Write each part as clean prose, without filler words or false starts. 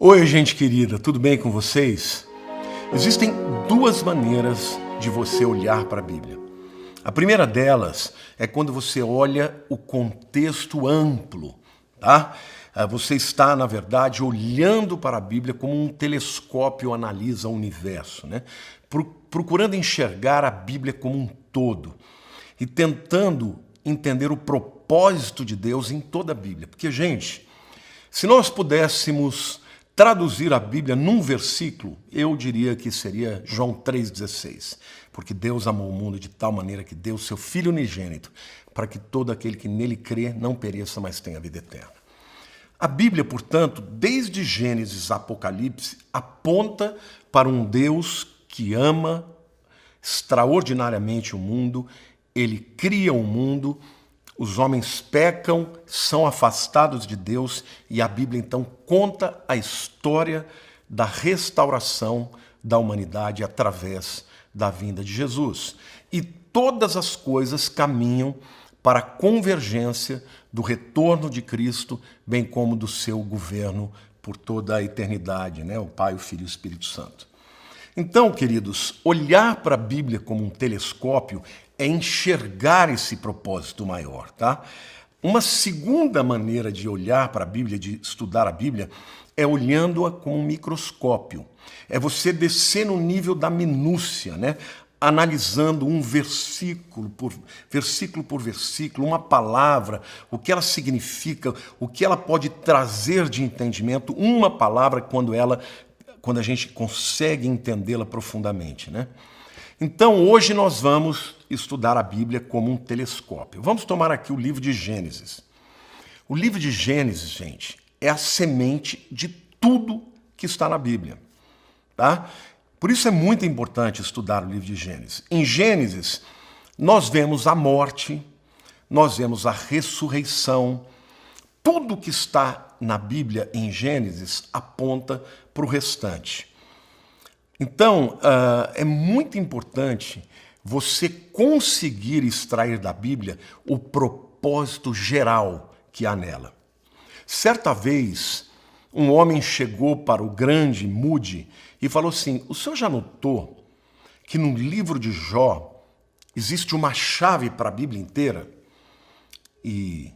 Oi, gente querida, tudo bem com vocês? Existem duas maneiras de você olhar para a Bíblia. A primeira delas é quando você olha o contexto amplo, tá? Você está, na verdade, olhando para a Bíblia como um telescópio analisa o universo, né? Procurando enxergar a Bíblia como um todo e tentando entender o propósito de Deus em toda a Bíblia. Porque, gente, se nós pudéssemos traduzir a Bíblia num versículo, eu diria que seria João 3,16. Porque Deus amou o mundo de tal maneira que deu seu Filho unigênito, para que todo aquele que nele crê não pereça, mas tenha vida eterna. A Bíblia, portanto, desde Gênesis a Apocalipse, aponta para um Deus que ama extraordinariamente o mundo, ele cria o mundo, os homens pecam, são afastados de Deus e a Bíblia então conta a história da restauração da humanidade através da vinda de Jesus. E todas as coisas caminham para a convergência do retorno de Cristo, bem como do seu governo por toda a eternidade, né? O Pai, o Filho e o Espírito Santo. Então, queridos, olhar para a Bíblia como um telescópio é enxergar esse propósito maior, tá? Uma segunda maneira de olhar para a Bíblia, de estudar a Bíblia, é olhando-a com um microscópio. É você descer no nível da minúcia, né? Analisando um versículo por versículo, uma palavra, o que ela significa, o que ela pode trazer de entendimento, uma palavra quando a gente consegue entendê-la profundamente, né? Então, hoje nós vamos estudar a Bíblia como um telescópio. Vamos tomar aqui o livro de Gênesis. O livro de Gênesis, gente, é a semente de tudo que está na Bíblia, tá? Por isso é muito importante estudar o livro de Gênesis. Em Gênesis, nós vemos a morte, nós vemos a ressurreição. Tudo que está na Bíblia em Gênesis aponta para o restante. Então, é muito importante você conseguir extrair da Bíblia o propósito geral que há nela. Certa vez, um homem chegou para o grande Moody e falou assim: o senhor já notou que no livro de Jó existe uma chave para a Bíblia inteira? E,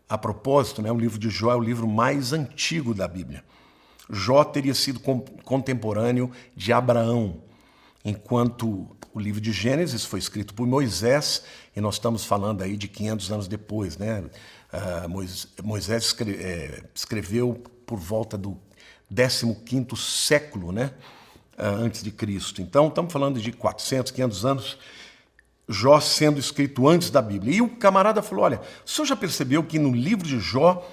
a propósito, né, o livro de Jó é o livro mais antigo da Bíblia. Jó teria sido contemporâneo de Abraão, enquanto o livro de Gênesis foi escrito por Moisés, e nós estamos falando aí de 500 anos depois, né? Moisés escreveu por volta do 15º século, né? Antes de Cristo. Então, estamos falando de 400, 500 anos, Jó sendo escrito antes da Bíblia. E o camarada falou: olha, o senhor já percebeu que no livro de Jó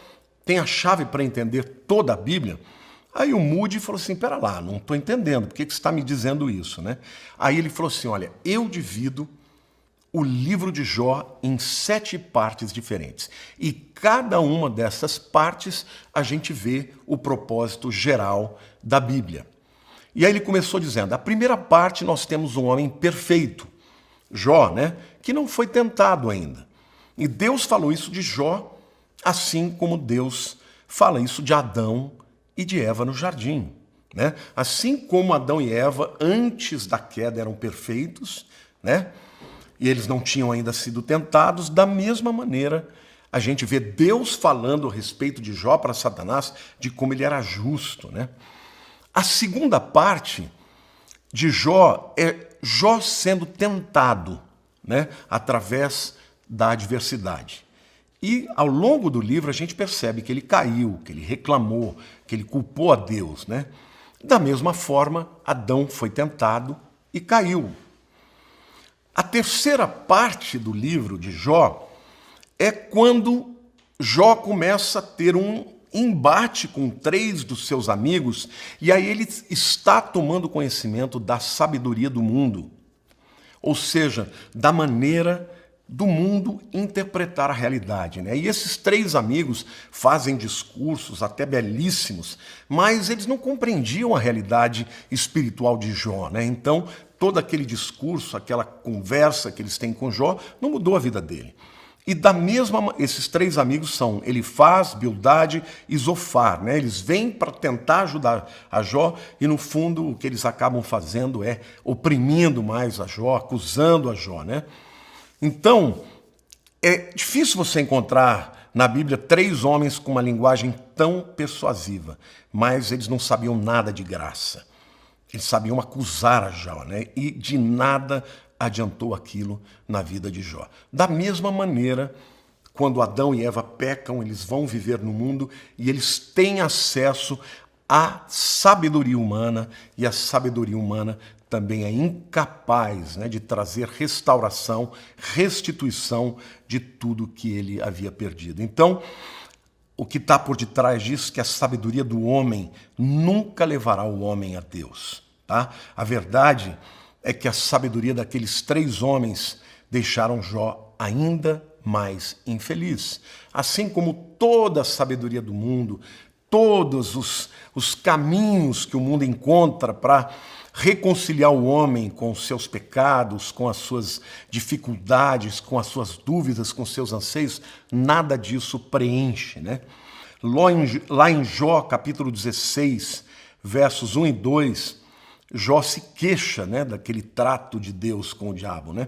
tem a chave para entender toda a Bíblia? Aí o Moody falou assim: pera lá, não estou entendendo, por que você está me dizendo isso, né? Aí ele falou assim: olha, eu divido o livro de Jó em 7 partes diferentes. E cada uma dessas partes a gente vê o propósito geral da Bíblia. E aí ele começou dizendo: a primeira parte nós temos um homem perfeito, Jó, né? Que não foi tentado ainda. E Deus falou isso de Jó, assim como Deus fala isso de Adão e de Eva no jardim, né? Assim como Adão e Eva, antes da queda, eram perfeitos, né? E eles não tinham ainda sido tentados, da mesma maneira, a gente vê Deus falando a respeito de Jó para Satanás, de como ele era justo, né? A segunda parte de Jó é Jó sendo tentado, né? Através da adversidade. E ao longo do livro a gente percebe que ele caiu, que ele reclamou, que ele culpou a Deus, né? Da mesma forma, Adão foi tentado e caiu. A terceira parte do livro de Jó é quando Jó começa a ter um embate com 3 dos seus amigos, e aí ele está tomando conhecimento da sabedoria do mundo, ou seja, da maneira do mundo interpretar a realidade, né? E esses 3 amigos fazem discursos até belíssimos, mas eles não compreendiam a realidade espiritual de Jó, né? Então, todo aquele discurso, aquela conversa que eles têm com Jó, não mudou a vida dele. E esses três amigos são Elifaz, Bildade e Zofar, né? Eles vêm para tentar ajudar a Jó e, no fundo, o que eles acabam fazendo é oprimindo mais a Jó, acusando a Jó, né? Então, é difícil você encontrar na Bíblia três homens com uma linguagem tão persuasiva, mas eles não sabiam nada de graça. Eles sabiam acusar a Jó, né? E de nada adiantou aquilo na vida de Jó. Da mesma maneira, quando Adão e Eva pecam, eles vão viver no mundo e eles têm acesso à sabedoria humana, e a sabedoria humana também é incapaz, né, de trazer restauração, restituição de tudo que ele havia perdido. Então, o que está por detrás disso é que a sabedoria do homem nunca levará o homem a Deus. Tá? A verdade é que a sabedoria daqueles três homens deixaram Jó ainda mais infeliz. Assim como toda a sabedoria do mundo, todos os caminhos que o mundo encontra para reconciliar o homem com os seus pecados, com as suas dificuldades, com as suas dúvidas, com os seus anseios, nada disso preenche, né? Lá em Jó, capítulo 16, versos 1 e 2, Jó se queixa, né, daquele trato de Deus com o diabo, né?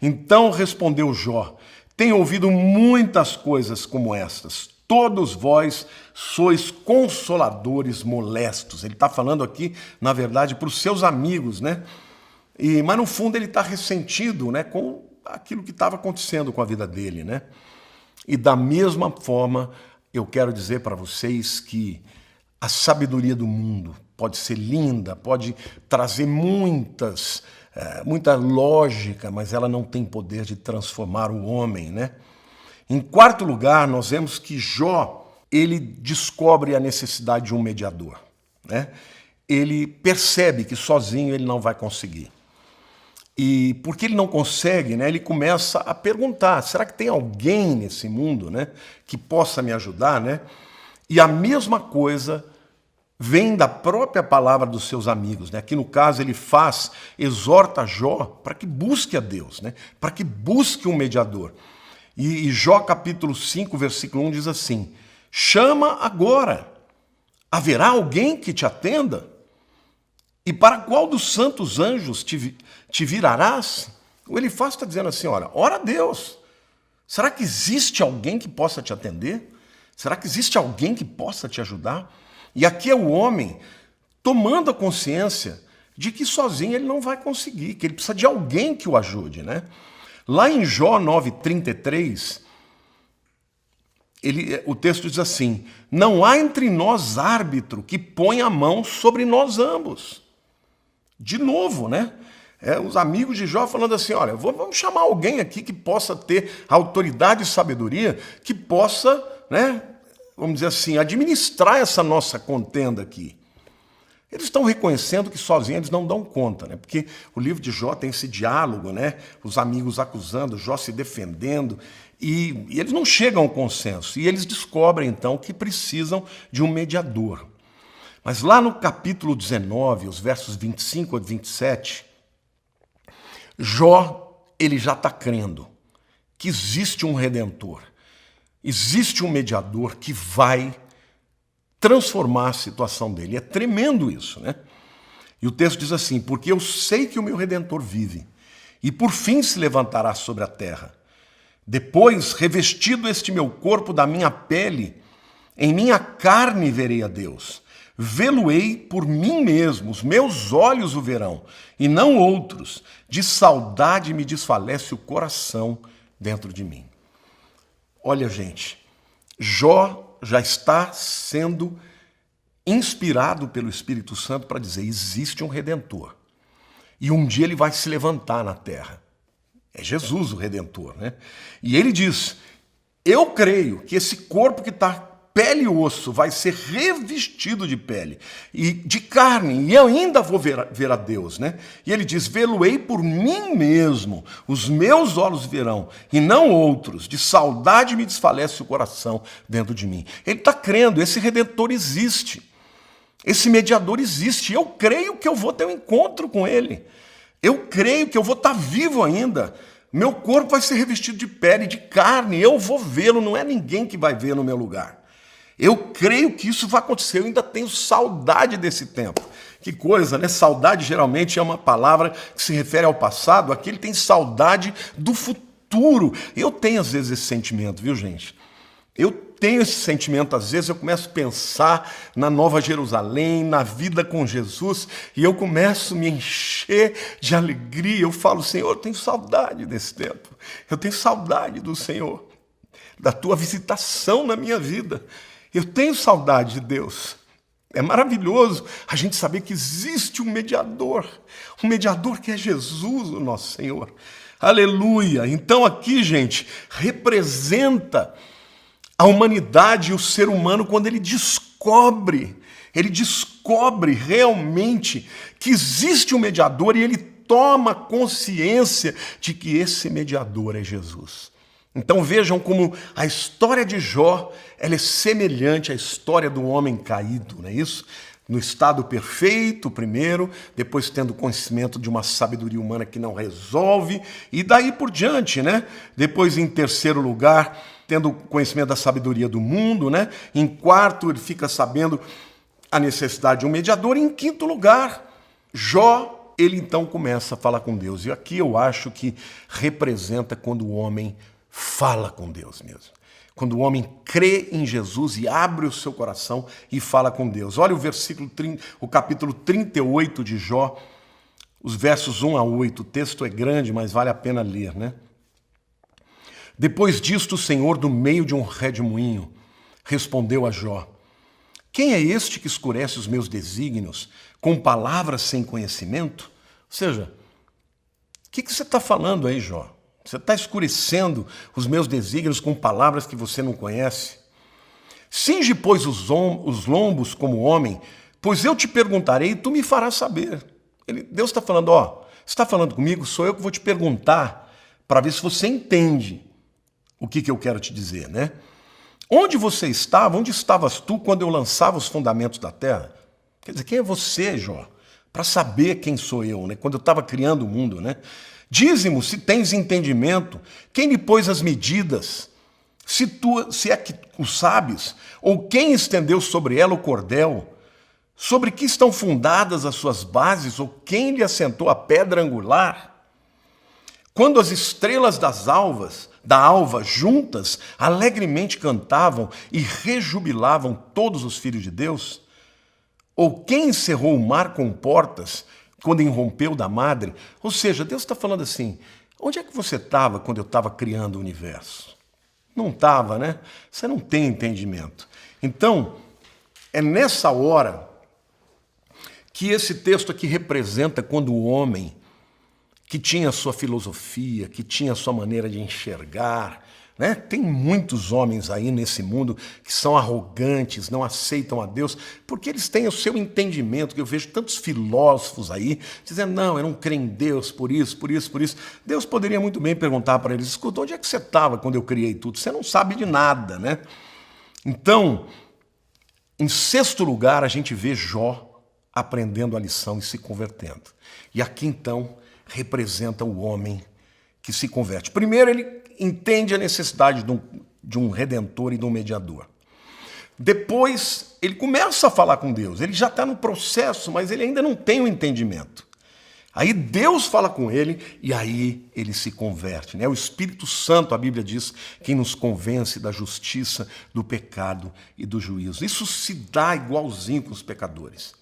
Então respondeu Jó: tenho ouvido muitas coisas como estas. Todos vós sois consoladores molestos. Ele está falando aqui, na verdade, para os seus amigos, né? Mas no fundo ele está ressentido, né, com aquilo que estava acontecendo com a vida dele, né? E da mesma forma, eu quero dizer para vocês que a sabedoria do mundo pode ser linda, pode trazer muita lógica, mas ela não tem poder de transformar o homem, né? Em quarto lugar, nós vemos que Jó, ele descobre a necessidade de um mediador, né? Ele percebe que sozinho ele não vai conseguir. E porque ele não consegue, né, ele começa a perguntar: será que tem alguém nesse mundo, né, que possa me ajudar, né? E a mesma coisa vem da própria palavra dos seus amigos, né? Aqui no caso ele exorta Jó para que busque a Deus, né? Para que busque um mediador. E Jó capítulo 5, versículo 1 diz assim: chama agora, haverá alguém que te atenda? E para qual dos santos anjos te virarás? O Elifaz está dizendo assim: olha, ora a Deus, será que existe alguém que possa te atender? Será que existe alguém que possa te ajudar? E aqui é o homem tomando a consciência de que sozinho ele não vai conseguir, que ele precisa de alguém que o ajude, né? Lá em Jó 9,33, o texto diz assim: não há entre nós árbitro que ponha a mão sobre nós ambos. De novo, né? Os amigos de Jó falando assim: olha, vamos chamar alguém aqui que possa ter autoridade e sabedoria, que possa, né, vamos dizer assim, administrar essa nossa contenda aqui. Eles estão reconhecendo que sozinhos eles não dão conta, né? Porque o livro de Jó tem esse diálogo, né? Os amigos acusando, Jó se defendendo, e eles não chegam a um consenso. E eles descobrem, então, que precisam de um mediador. Mas lá no capítulo 19, os versos 25 a 27, Jó, ele já está crendo que existe um redentor, existe um mediador que vai transformar a situação dele. É tremendo isso, né? E o texto diz assim: porque eu sei que o meu Redentor vive, e por fim se levantará sobre a terra. Depois, revestido este meu corpo da minha pele, em minha carne verei a Deus. Vê-lo-ei por mim mesmo, os meus olhos o verão, e não outros. De saudade me desfalece o coração dentro de mim. Olha, gente, Jó já está sendo inspirado pelo Espírito Santo para dizer: existe um Redentor. E um dia ele vai se levantar na terra. É Jesus o Redentor, né? E ele diz: eu creio que esse corpo que está pele e osso vai ser revestido de pele e de carne, e eu ainda vou ver a Deus, né? E ele diz: vê-lo-ei por mim mesmo, os meus olhos verão, e não outros. De saudade me desfalece o coração dentro de mim. Ele está crendo, esse Redentor existe, esse mediador existe. Eu creio que eu vou ter um encontro com ele. Eu creio que eu vou estar vivo ainda Meu corpo vai ser revestido de pele, de carne, eu vou vê-lo, não é ninguém que vai ver no meu lugar. Eu creio que isso vai acontecer, eu ainda tenho saudade desse tempo. Que coisa, né? Saudade geralmente é uma palavra que se refere ao passado, aqui ele tem saudade do futuro. Eu tenho às vezes esse sentimento, viu, gente? Eu tenho esse sentimento, às vezes eu começo a pensar na Nova Jerusalém, na vida com Jesus, e eu começo a me encher de alegria. Eu falo, Senhor, eu tenho saudade desse tempo. Eu tenho saudade do Senhor, da tua visitação na minha vida. Eu tenho saudade de Deus. É maravilhoso a gente saber que existe um mediador que é Jesus, o nosso Senhor. Aleluia! Então aqui, gente, representa a humanidade e o ser humano quando ele descobre realmente que existe um mediador e ele toma consciência de que esse mediador é Jesus. Então vejam como a história de Jó ela é semelhante à história do homem caído, não é isso? No estado perfeito primeiro, depois tendo conhecimento de uma sabedoria humana que não resolve, e daí por diante, né? Depois, em terceiro lugar, tendo conhecimento da sabedoria do mundo, né? Em quarto, ele fica sabendo a necessidade de um mediador. E em quinto lugar, Jó, ele então começa a falar com Deus. E aqui eu acho que representa quando o homem fala com Deus mesmo. Quando o homem crê em Jesus e abre o seu coração e fala com Deus. Olha o capítulo 38 de Jó, os versos 1 a 8. O texto é grande, mas vale a pena ler, né? Depois disto, o Senhor, do meio de um redemoinho, respondeu a Jó: quem é este que escurece os meus desígnios com palavras sem conhecimento? Ou seja, o que você está falando aí, Jó? Você está escurecendo os meus desígnios com palavras que você não conhece? Cinge, pois, os lombos como homem, pois eu te perguntarei e tu me farás saber. Deus está falando, você está falando comigo, sou eu que vou te perguntar para ver se você entende o que eu quero te dizer, né? Onde você estava? Onde estavas tu quando eu lançava os fundamentos da terra? Quer dizer, quem é você, Jó? Para saber quem sou eu, né? Quando eu estava criando o mundo, né? Dize-mo, se tens entendimento, quem lhe pôs as medidas? Se é que o sabes, ou quem estendeu sobre ela o cordel? Sobre que estão fundadas as suas bases, ou quem lhe assentou a pedra angular? Quando as estrelas da alva juntas alegremente cantavam e rejubilavam todos os filhos de Deus? Ou quem encerrou o mar com portas quando irrompeu da madre? Ou seja, Deus está falando assim, onde é que você estava quando eu estava criando o universo? Não estava, né? Você não tem entendimento. Então, é nessa hora que esse texto aqui representa quando o homem, que tinha a sua filosofia, que tinha a sua maneira de enxergar, né? Tem muitos homens aí nesse mundo que são arrogantes, não aceitam a Deus, porque eles têm o seu entendimento, que eu vejo tantos filósofos aí, dizendo, não, eu não creio em Deus por isso, por isso, por isso. Deus poderia muito bem perguntar para eles, escuta, onde é que você estava quando eu criei tudo? Você não sabe de nada, né? Então, em sexto lugar, a gente vê Jó aprendendo a lição e se convertendo. E aqui, então, representa o homem que se converte. Primeiro, ele entende a necessidade de um redentor e de um mediador. Depois, ele começa a falar com Deus. Ele já está no processo, mas ele ainda não tem o entendimento. Aí Deus fala com ele e aí ele se converte, né? O Espírito Santo, a Bíblia diz, quem nos convence da justiça, do pecado e do juízo. Isso se dá igualzinho com os pecadores.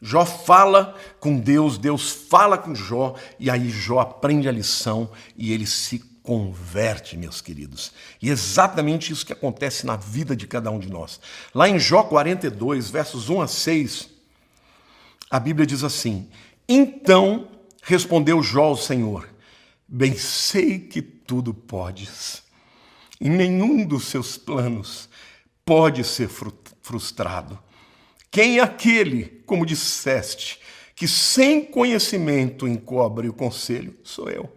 Jó fala com Deus, Deus fala com Jó, e aí Jó aprende a lição e ele se converte, meus queridos. E é exatamente isso que acontece na vida de cada um de nós. Lá em Jó 42, versos 1 a 6, a Bíblia diz assim: então respondeu Jó ao Senhor: bem sei que tudo podes, e nenhum dos seus planos pode ser frustrado. Quem é aquele, como disseste, que sem conhecimento encobre o conselho? Sou eu.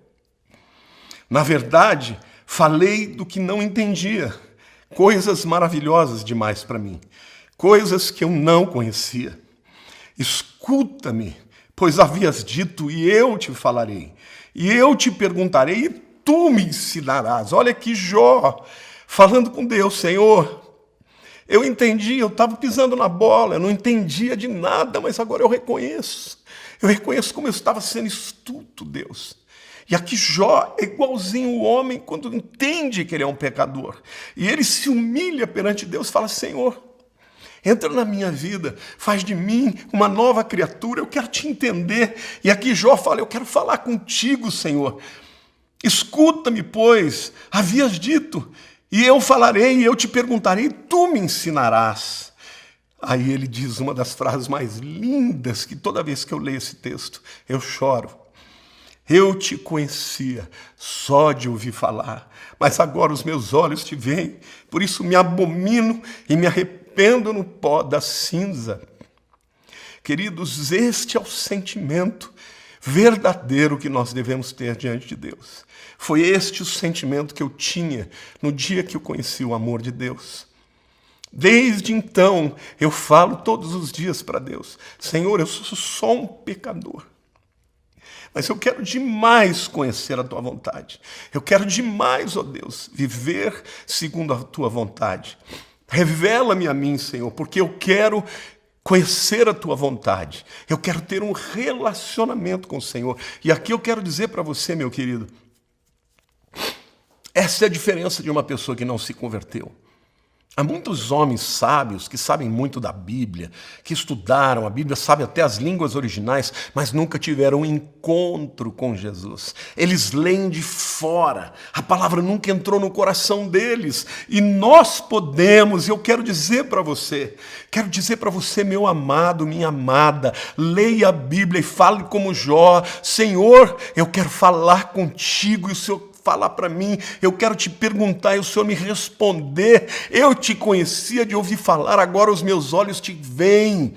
Na verdade, falei do que não entendia, coisas maravilhosas demais para mim, coisas que eu não conhecia. Escuta-me, pois havias dito, e eu te falarei, e eu te perguntarei, e tu me ensinarás. Olha aqui Jó falando com Deus: Senhor, eu entendi, eu estava pisando na bola, eu não entendia de nada, mas agora eu reconheço como eu estava sendo estulto, Deus. E aqui Jó é igualzinho o homem quando entende que ele é um pecador. E ele se humilha perante Deus e fala: Senhor, entra na minha vida, faz de mim uma nova criatura, eu quero te entender. E aqui Jó fala: eu quero falar contigo, Senhor. Escuta-me, pois, havias dito, e eu falarei, e eu te perguntarei, tu me ensinarás. Aí ele diz uma das frases mais lindas, que toda vez que eu leio esse texto, eu choro. Eu te conhecia só de ouvir falar, mas agora os meus olhos te veem, por isso me abomino e me arrependo no pó da cinza. Queridos, este é o sentimento verdadeiro que nós devemos ter diante de Deus. Foi este o sentimento que eu tinha no dia que eu conheci o amor de Deus. Desde então, eu falo todos os dias para Deus: Senhor, eu sou só um pecador. Mas eu quero demais conhecer a tua vontade. Eu quero demais, ó Deus, viver segundo a tua vontade. Revela-me a mim, Senhor, porque eu quero conhecer a tua vontade. Eu quero ter um relacionamento com o Senhor. E aqui eu quero dizer para você, meu querido, essa é a diferença de uma pessoa que não se converteu. Há muitos homens sábios que sabem muito da Bíblia, que estudaram a Bíblia, sabem até as línguas originais, mas nunca tiveram um encontro com Jesus. Eles leem de fora, a palavra nunca entrou no coração deles. E nós podemos, e eu quero dizer para você, meu amado, minha amada, leia a Bíblia e fale como Jó: Senhor, eu quero falar contigo, e o Senhor falar para mim, eu quero te perguntar e o Senhor me responder. Eu te conhecia de ouvir falar, agora os meus olhos te veem.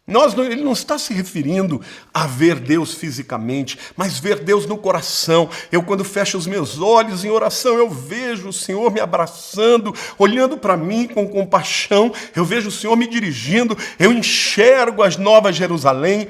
Ele não está se referindo a ver Deus fisicamente, mas ver Deus no coração. Eu, quando fecho os meus olhos em oração, eu vejo o Senhor me abraçando, olhando para mim com compaixão. Eu vejo o Senhor me dirigindo, eu enxergo as novas Jerusalém.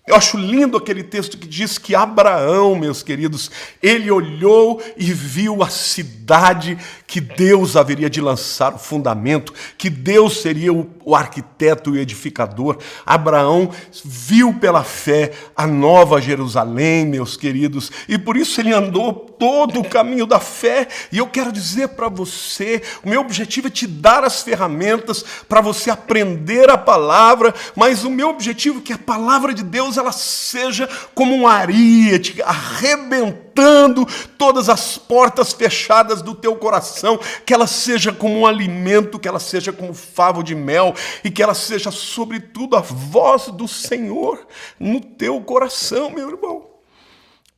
Eu acho lindo aquele texto que diz que Abraão, meus queridos, ele olhou e viu a cidade que Deus haveria de lançar o fundamento, que Deus seria o arquiteto e o edificador. Abraão viu pela fé a nova Jerusalém, meus queridos, e por isso ele andou todo o caminho da fé. E eu quero dizer para você, o meu objetivo é te dar as ferramentas para você aprender a palavra, mas o meu objetivo é que a palavra de Deus ela seja como um ariete, arrebentando todas as portas fechadas do teu coração, que ela seja como um alimento, que ela seja como favo de mel, e que ela seja, sobretudo, a voz do Senhor no teu coração, meu irmão.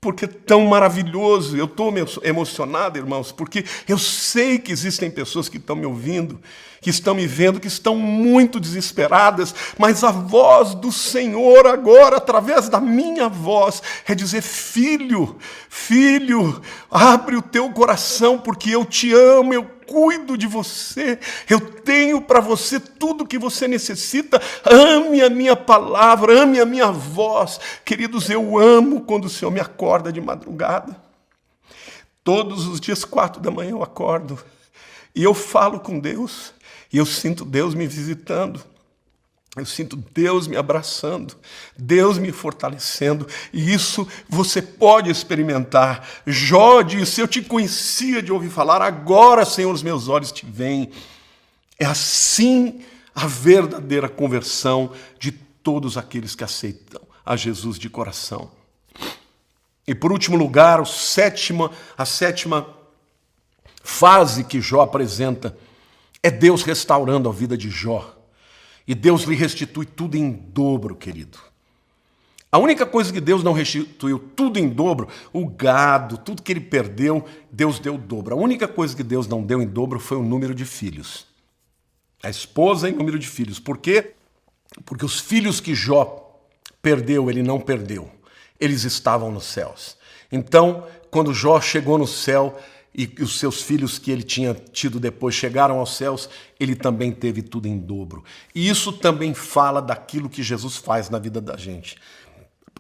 Porque é tão maravilhoso, eu estou emocionado, irmãos, porque eu sei que existem pessoas que estão me ouvindo, que estão me vendo, que estão muito desesperadas, mas a voz do Senhor agora, através da minha voz, é dizer: filho, filho, abre o teu coração, porque eu te amo, eu cuido de você, eu tenho para você tudo o que você necessita. Ame a minha palavra, ame a minha voz. Queridos, eu amo quando o Senhor me acorda de madrugada. Todos os dias, 4 da manhã, eu acordo e eu falo com Deus, e eu sinto Deus me visitando. Eu sinto Deus me abraçando, Deus me fortalecendo, e isso você pode experimentar. Jó disse: eu te conhecia de ouvir falar, agora, Senhor, os meus olhos te veem. É assim a verdadeira conversão de todos aqueles que aceitam a Jesus de coração. E por último lugar, a sétima fase que Jó apresenta é Deus restaurando a vida de Jó. E Deus lhe restitui tudo em dobro, querido. A única coisa que Deus não restituiu tudo em dobro, o gado, tudo que ele perdeu, Deus deu o dobro. A única coisa que Deus não deu em dobro foi o número de filhos. A esposa em número de filhos. Por quê? Porque os filhos que Jó perdeu, ele não perdeu. Eles estavam nos céus. Então, quando Jó chegou no céu, e os seus filhos que ele tinha tido depois chegaram aos céus, ele também teve tudo em dobro. E isso também fala daquilo que Jesus faz na vida da gente.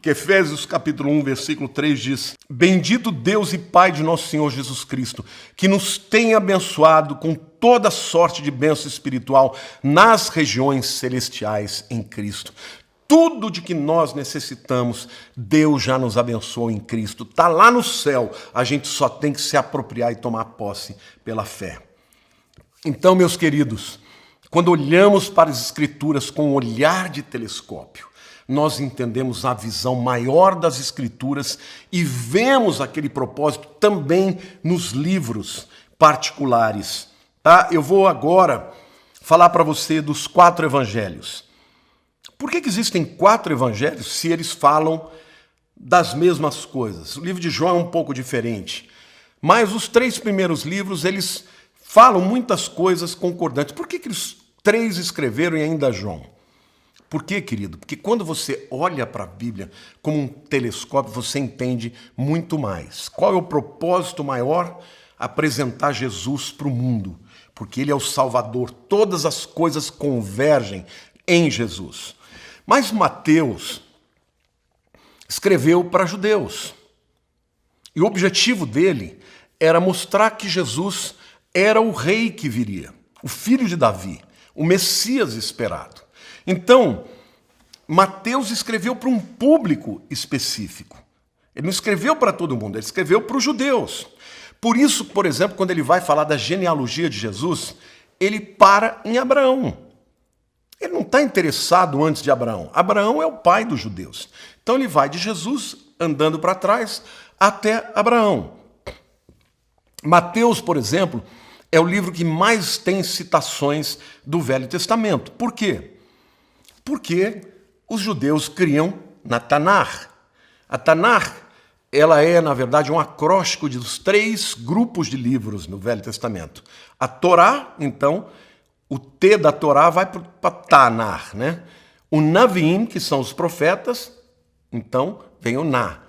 Porque Efésios capítulo 1, versículo 3 diz: Bendito Deus e Pai de nosso Senhor Jesus Cristo, que nos tem abençoado com toda sorte de bênção espiritual nas regiões celestiais em Cristo. Tudo de que nós necessitamos, Deus já nos abençoou em Cristo. Está lá no céu, a gente só tem que se apropriar e tomar posse pela fé. Então, meus queridos, quando olhamos para as Escrituras com um olhar de telescópio, nós entendemos a visão maior das Escrituras e vemos aquele propósito também nos livros particulares. Tá? Eu vou agora falar para você dos 4 evangelhos. Por que existem 4 evangelhos se eles falam das mesmas coisas? O livro de João é um pouco diferente, mas os 3 primeiros livros, eles falam muitas coisas concordantes. Por que os 3 escreveram e ainda João? Por quê, querido? Porque quando você olha para a Bíblia como um telescópio, você entende muito mais. Qual é o propósito maior? Apresentar Jesus para o mundo, porque ele é o Salvador. Todas as coisas convergem em Jesus. Mas Mateus escreveu para judeus. E o objetivo dele era mostrar que Jesus era o rei que viria, o filho de Davi, o Messias esperado. Então, Mateus escreveu para um público específico. Ele não escreveu para todo mundo, ele escreveu para os judeus. Por isso, por exemplo, quando ele vai falar da genealogia de Jesus, ele para em Abraão. Ele não está interessado antes de Abraão. Abraão é o pai dos judeus. Então ele vai de Jesus, andando para trás, até Abraão. Mateus, por exemplo, é o livro que mais tem citações do Velho Testamento. Por quê? Porque os judeus criam na Tanar. A Tanar, ela é, na verdade, um acróstico dos 3 grupos de livros no Velho Testamento. A Torá, então, o T da Torá vai para Tanar, né? O Navim, que são os profetas, então vem o Na.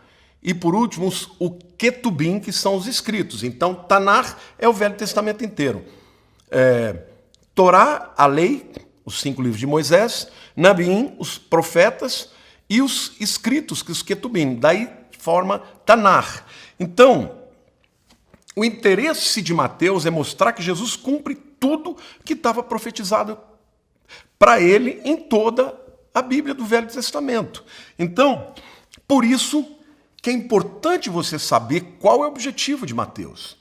E por último, o Ketubim, que são os escritos. Então, Tanar é o Velho Testamento inteiro. Torá, a lei, os 5 livros de Moisés, Nabim, os profetas, e os escritos, que os Ketubim. Daí forma Tanar. Então, o interesse de Mateus é mostrar que Jesus cumpre tudo que estava profetizado para ele em toda a Bíblia do Velho Testamento. Então, por isso que é importante você saber qual é o objetivo de Mateus.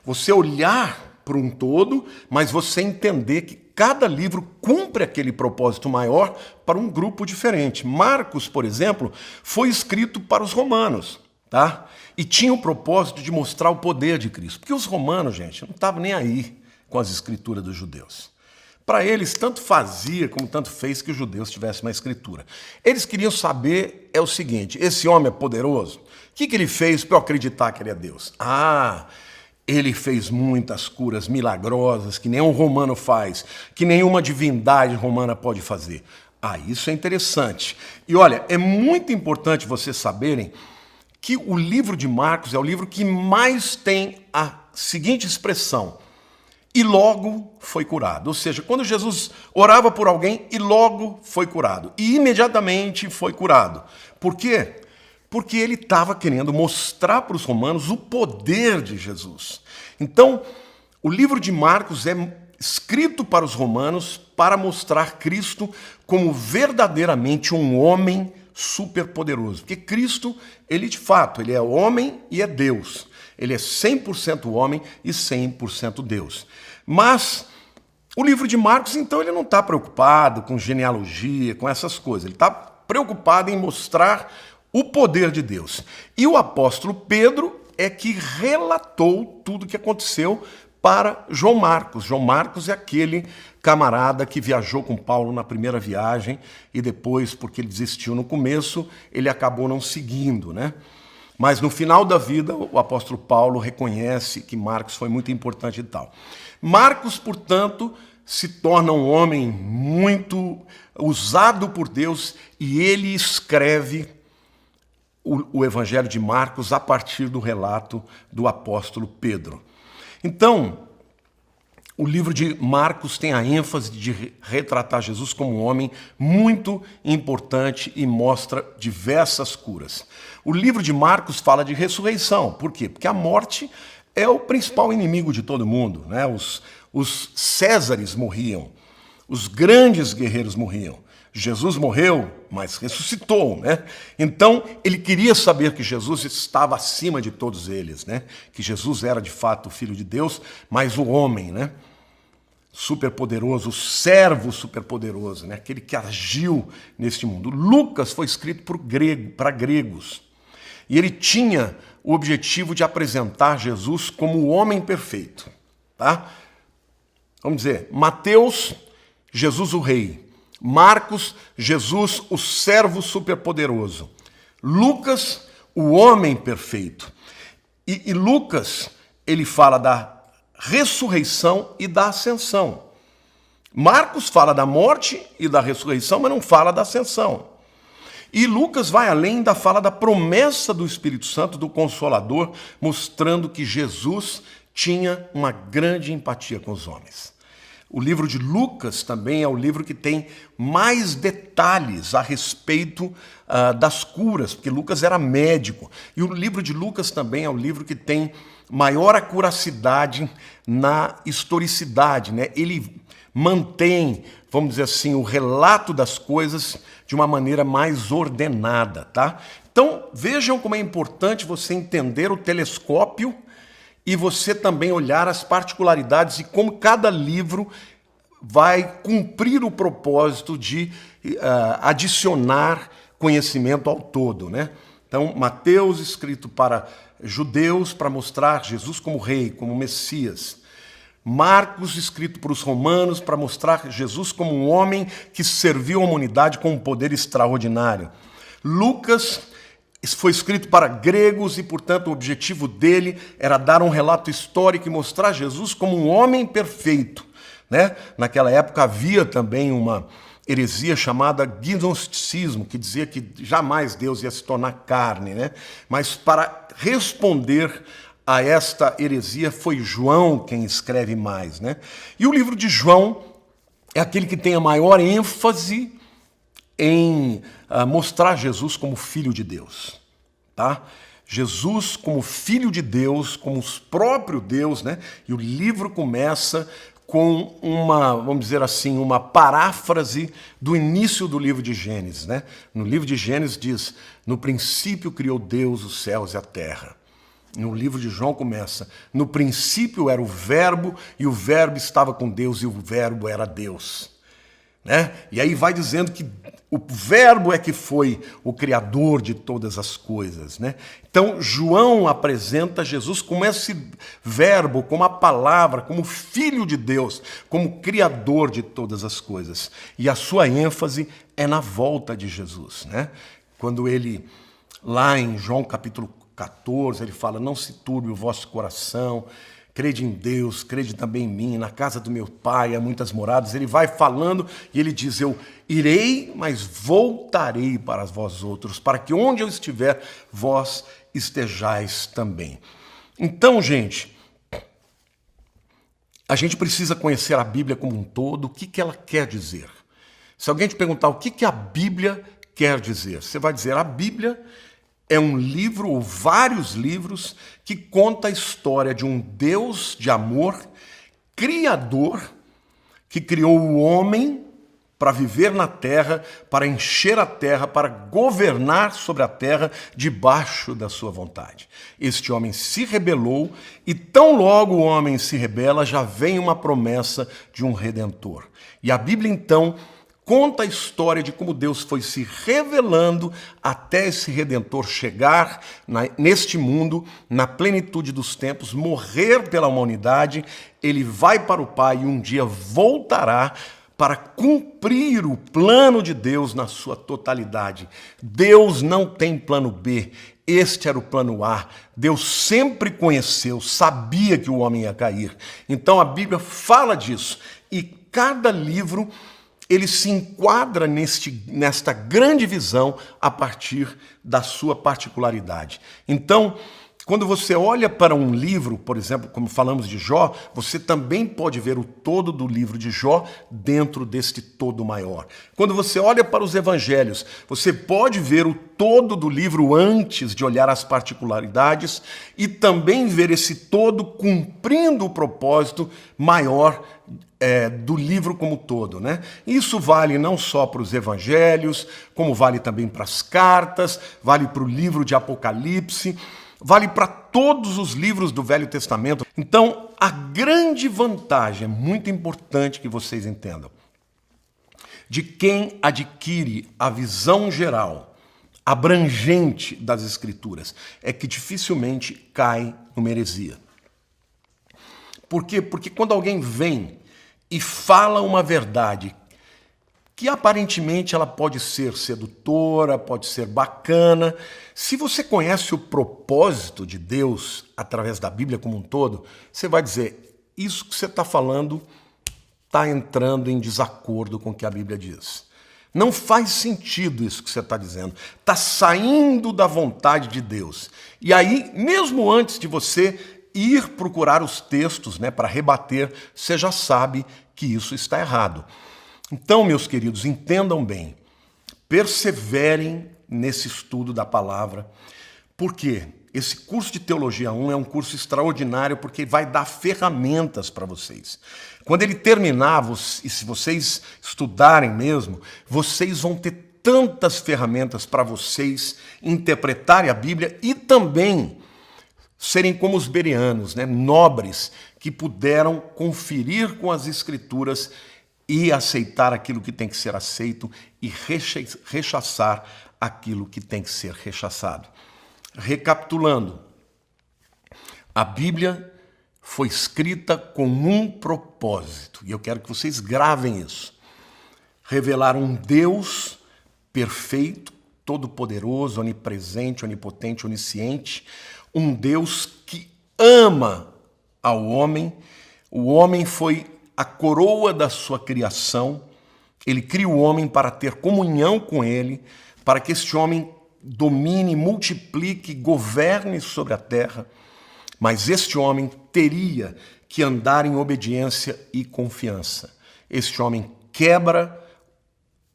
Você olhar para um todo, mas você entender que cada livro cumpre aquele propósito maior para um grupo diferente. Marcos, por exemplo, foi escrito para os romanos, tá? E tinha o propósito de mostrar o poder de Cristo. Porque os romanos, gente, não estavam nem aí com as escrituras dos judeus. Para eles, tanto fazia como tanto fez que os judeus tivessem uma escritura. Eles queriam saber o seguinte: esse homem é poderoso? O que ele fez para eu acreditar que ele é Deus? Ele fez muitas curas milagrosas que nenhum romano faz, que nenhuma divindade romana pode fazer. Isso é interessante. E olha, é muito importante vocês saberem que o livro de Marcos é o livro que mais tem a seguinte expressão: e logo foi curado. Ou seja, quando Jesus orava por alguém, e logo foi curado. E imediatamente foi curado. Por quê? Porque ele estava querendo mostrar para os romanos o poder de Jesus. Então, o livro de Marcos é escrito para os romanos para mostrar Cristo como verdadeiramente um homem superpoderoso. Porque Cristo, ele de fato, ele é homem e é Deus. Ele é 100% homem e 100% Deus. Mas o livro de Marcos, então, ele não está preocupado com genealogia, com essas coisas. Ele está preocupado em mostrar o poder de Deus. E o apóstolo Pedro é que relatou tudo o que aconteceu para João Marcos. João Marcos é aquele camarada que viajou com Paulo na primeira viagem e depois, porque ele desistiu no começo, ele acabou não seguindo, né? Mas no final da vida, o apóstolo Paulo reconhece que Marcos foi muito importante e tal. Marcos, portanto, se torna um homem muito usado por Deus e ele escreve o Evangelho de Marcos a partir do relato do apóstolo Pedro. Então, O livro de Marcos tem a ênfase de retratar Jesus como um homem muito importante e mostra diversas curas. O livro de Marcos fala de ressurreição. Por quê? Porque a morte é o principal inimigo de todo mundo, né? Os Césares morriam, os grandes guerreiros morriam. Jesus morreu, mas ressuscitou, né? Então, ele queria saber que Jesus estava acima de todos eles, né? Que Jesus era, de fato, o Filho de Deus, mas o homem, né? Superpoderoso, o servo superpoderoso, né? Aquele que agiu neste mundo. Lucas foi escrito para gregos. E ele tinha o objetivo de apresentar Jesus como o homem perfeito, tá? Vamos dizer, Mateus, Jesus o rei. Marcos, Jesus o servo superpoderoso. Lucas, o homem perfeito. E Lucas, ele fala da ressurreição e da ascensão. Marcos fala da morte e da ressurreição, mas não fala da ascensão. E Lucas vai além da fala da promessa do Espírito Santo, do Consolador, mostrando que Jesus tinha uma grande empatia com os homens. O livro de Lucas também é o livro que tem mais detalhes a respeito das curas, porque Lucas era médico. E o livro de Lucas também é o livro que tem maior acuracidade na historicidade, né? Ele mantém, vamos dizer assim, o relato das coisas de uma maneira mais ordenada, tá? Então, vejam como é importante você entender o telescópio e você também olhar as particularidades e como cada livro vai cumprir o propósito de adicionar conhecimento ao todo, né? Então, Mateus, escrito para judeus, para mostrar Jesus como rei, como Messias. Marcos, escrito para os romanos, para mostrar Jesus como um homem que serviu a humanidade com um poder extraordinário. Lucas foi escrito para gregos e, portanto, o objetivo dele era dar um relato histórico e mostrar Jesus como um homem perfeito, né? Naquela época havia também uma heresia chamada gnosticismo, que dizia que jamais Deus ia se tornar carne, né? Mas para responder a esta heresia foi João quem escreve mais, né? E o livro de João é aquele que tem a maior ênfase em mostrar Jesus como Filho de Deus, tá? Jesus como Filho de Deus, como o próprio Deus, né? E o livro começa com uma, vamos dizer assim, uma paráfrase do início do livro de Gênesis, né? No livro de Gênesis diz: no princípio criou Deus os céus e a terra. No livro de João começa: no princípio era o verbo, e o verbo estava com Deus, e o verbo era Deus. Né? E aí vai dizendo que o verbo é que foi o criador de todas as coisas. Né? Então, João apresenta Jesus como esse verbo, como a palavra, como filho de Deus, como criador de todas as coisas. E a sua ênfase é na volta de Jesus. Né? Quando ele, lá em João capítulo 14, ele fala: não se turbe o vosso coração, crede em Deus, crede também em mim, na casa do meu pai há muitas moradas. Ele vai falando e ele diz: eu irei, mas voltarei para vós outros, para que onde eu estiver, vós estejais também. Então, gente, a gente precisa conhecer a Bíblia como um todo, o que ela quer dizer. Se alguém te perguntar o que a Bíblia quer dizer, você vai dizer: a Bíblia é um livro ou vários livros que conta a história de um Deus de amor, criador, que criou o homem para viver na terra, para encher a terra, para governar sobre a terra debaixo da sua vontade. Este homem se rebelou e tão logo o homem se rebela, já vem uma promessa de um redentor. E a Bíblia, então, conta a história de como Deus foi se revelando até esse Redentor chegar neste mundo, na plenitude dos tempos, morrer pela humanidade. Ele vai para o Pai e um dia voltará para cumprir o plano de Deus na sua totalidade. Deus não tem plano B. Este era o plano A. Deus sempre conheceu, sabia que o homem ia cair. Então a Bíblia fala disso. E cada livro ele se enquadra nesta grande visão a partir da sua particularidade. Então, Quando você olha para um livro, por exemplo, como falamos de Jó, você também pode ver o todo do livro de Jó dentro deste todo maior. Quando você olha para os evangelhos, você pode ver o todo do livro antes de olhar as particularidades e também ver esse todo cumprindo o propósito maior do livro como todo, né? Isso vale não só para os evangelhos, como vale também para as cartas, vale para o livro de Apocalipse, vale para todos os livros do Velho Testamento. Então, a grande vantagem, é muito importante que vocês entendam, de quem adquire a visão geral, abrangente das Escrituras, é que dificilmente cai numa heresia. Por quê? Porque quando alguém vem e fala uma verdade que aparentemente ela pode ser sedutora, pode ser bacana, se você conhece o propósito de Deus através da Bíblia como um todo, você vai dizer, isso que você está falando está entrando em desacordo com o que a Bíblia diz. Não faz sentido isso que você está dizendo. Está saindo da vontade de Deus. E aí, mesmo antes de você ir procurar os textos, né, para rebater, você já sabe que isso está errado. Então, meus queridos, entendam bem, perseverem nesse estudo da palavra, porque esse curso de Teologia 1 é um curso extraordinário porque vai dar ferramentas para vocês. Quando ele terminar, e se vocês estudarem mesmo, vocês vão ter tantas ferramentas para vocês interpretarem a Bíblia e também serem como os bereanos, né, nobres, que puderam conferir com as Escrituras e aceitar aquilo que tem que ser aceito e rechaçar aquilo que tem que ser rechaçado. Recapitulando, a Bíblia foi escrita com um propósito, e eu quero que vocês gravem isso. Revelar um Deus perfeito, todo-poderoso, onipresente, onipotente, onisciente, um Deus que ama ao homem. O homem foi a coroa da sua criação. Ele cria o homem para ter comunhão com ele, para que este homem domine, multiplique, governe sobre a terra. Mas este homem teria que andar em obediência e confiança. Este homem quebra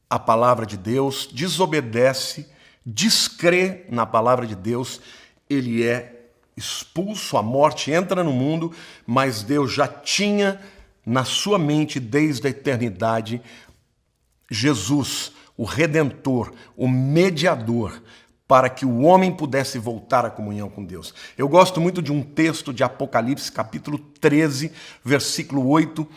a palavra de Deus, desobedece, descrê na palavra de Deus, ele é expulso, a morte entra no mundo, mas Deus já tinha na sua mente desde a eternidade Jesus, o Redentor, o mediador, para que o homem pudesse voltar à comunhão com Deus. Eu gosto muito de um texto de Apocalipse, capítulo 13, versículo 8,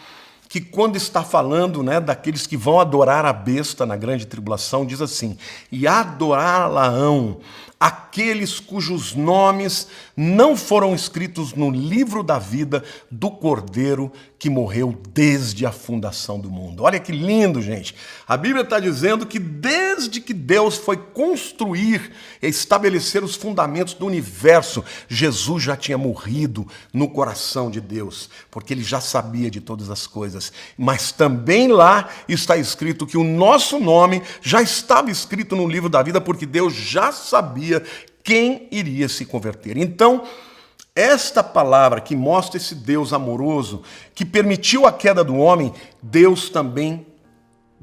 que quando está falando, né, daqueles que vão adorar a besta na grande tribulação, diz assim, e adorá-la-ão aqueles cujos nomes não foram escritos no livro da vida do Cordeiro que morreu desde a fundação do mundo. Olha que lindo, gente. A Bíblia está dizendo que desde que Deus foi construir e estabelecer os fundamentos do universo, Jesus já tinha morrido no coração de Deus, porque ele já sabia de todas as coisas. Mas também lá está escrito que o nosso nome já estava escrito no livro da vida, porque Deus já sabia quem iria se converter. Então, esta palavra que mostra esse Deus amoroso, que permitiu a queda do homem, Deus também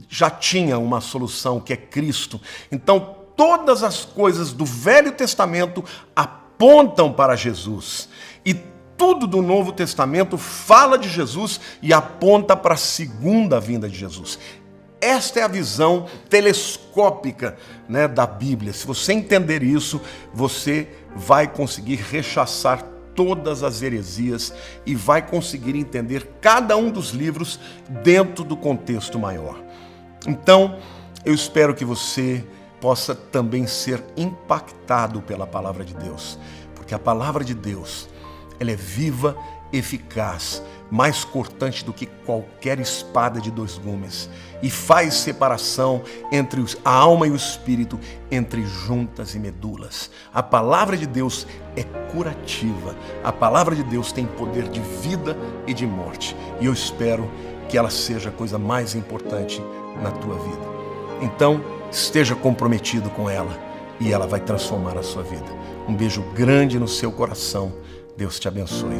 já tinha uma solução, que é Cristo. Então, todas as coisas do Velho Testamento apontam para Jesus. E tudo do Novo Testamento fala de Jesus e aponta para a segunda vinda de Jesus. Esta é a visão telescópica, né, da Bíblia. Se você entender isso, você vai conseguir rechaçar todas as heresias e vai conseguir entender cada um dos livros dentro do contexto maior. Então, eu espero que você possa também ser impactado pela palavra de Deus, porque a palavra de Deus, ela é viva, eficaz, mais cortante do que qualquer espada de 2 gumes, e faz separação entre a alma e o espírito, entre juntas e medulas. A palavra de Deus é curativa. A palavra de Deus tem poder de vida e de morte. E eu espero que ela seja a coisa mais importante na tua vida. Então, esteja comprometido com ela. e ela vai transformar a sua vida. Um beijo grande no seu coração. Deus te abençoe.